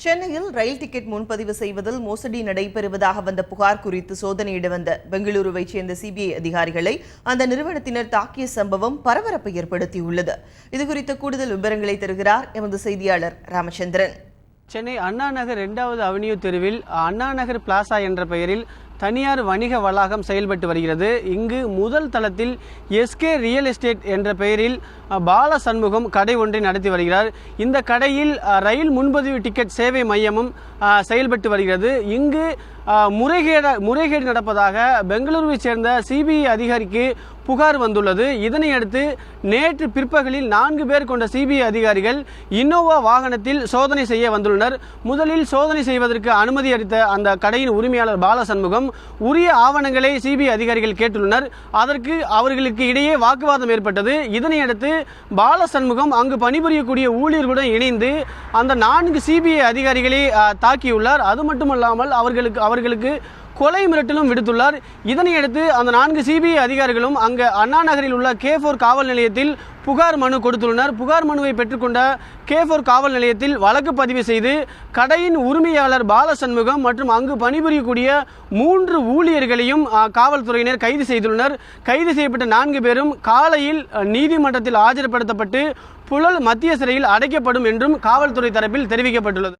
சென்னையில் ரயில் டிக்கெட் முன்பதிவு செய்வதில் மோசடி நடைபெறுவதாக வந்த புகார் குறித்து சோதனையிட வந்த பெங்களூருவைச் சேர்ந்த சிபிஐ அதிகாரிகளை அந்த நிறுவனத்தினர் தாக்கிய சம்பவம் பரபரப்பை ஏற்படுத்தியுள்ளது. இதுகுறித்த கூடுதல் விவரங்களை தருகிறார் எமது செய்தியாளர் ராமச்சந்திரன். சென்னை அண்ணா நகர் 2வது அவென்யூ தெருவில் அண்ணா நகர் பிளாசா என்ற பெயரில் தனியார் வணிக வளாகம் செயல்பட்டு வருகிறது. இங்கு முதல் தளத்தில் எஸ்கே ரியல் எஸ்டேட் என்ற பெயரில் பால சண்முகம் கடை ஒன்றை நடத்தி வருகிறார். இந்த கடையில் ரயில் முன்பதிவு டிக்கெட் சேவை மையமும் செயல்பட்டு வருகிறது. இங்கு முறைகேடு நடப்பதாக பெங்களூருவை சேர்ந்த சிபிஐ அதிகாரிக்கு புகார் வந்துள்ளது. இதனையடுத்து நேற்று பிற்பகலில் 4 பேர் கொண்ட சிபிஐ அதிகாரிகள் இன்னோவா வாகனத்தில் சோதனை செய்ய வந்துள்ளனர். முதலில் சோதனை செய்வதற்கு அனுமதி அளித்த அந்த கடையின் உரிமையாளர் பால சண்முகம் உரிய ஆவணங்களை சிபிஐ அதிகாரிகள் கேட்டுள்ளனர். அதற்கு அவர்களுக்கு இடையே வாக்குவாதம் ஏற்பட்டது. இதனையடுத்து பால சண்முகம் அங்கு பணிபுரியக்கூடிய ஊழியர்களுடன் இணைந்து அந்த 4 சிபிஐ அதிகாரிகளை தாக்கியுள்ளார். அது மட்டுமல்லாமல் அவர்களுக்கு கொலை மிரட்டலும் விடுத்துள்ளார். இதனையடுத்து அந்த 4 சிபிஐ அதிகாரிகளும் அங்கு அண்ணா நகரில் உள்ள K4 காவல் நிலையத்தில் புகார் மனு கொடுத்துள்ளனர். புகார் மனுவை பெற்றுக்கொண்ட K4 காவல் நிலையத்தில் வழக்கு பதிவு செய்து கடையின் உரிமையாளர் பால சண்முகம் மற்றும் அங்கு பணிபுரியக்கூடிய 3 ஊழியர்களையும் காவல்துறையினர் கைது செய்துள்ளனர். கைது செய்யப்பட்ட 4 பேரும் காலையில் நீதிமன்றத்தில் ஆஜர்படுத்தப்பட்டு புழல் மத்திய சிறையில் அடைக்கப்படும் என்றும் காவல்துறை தரப்பில் தெரிவிக்கப்பட்டுள்ளது.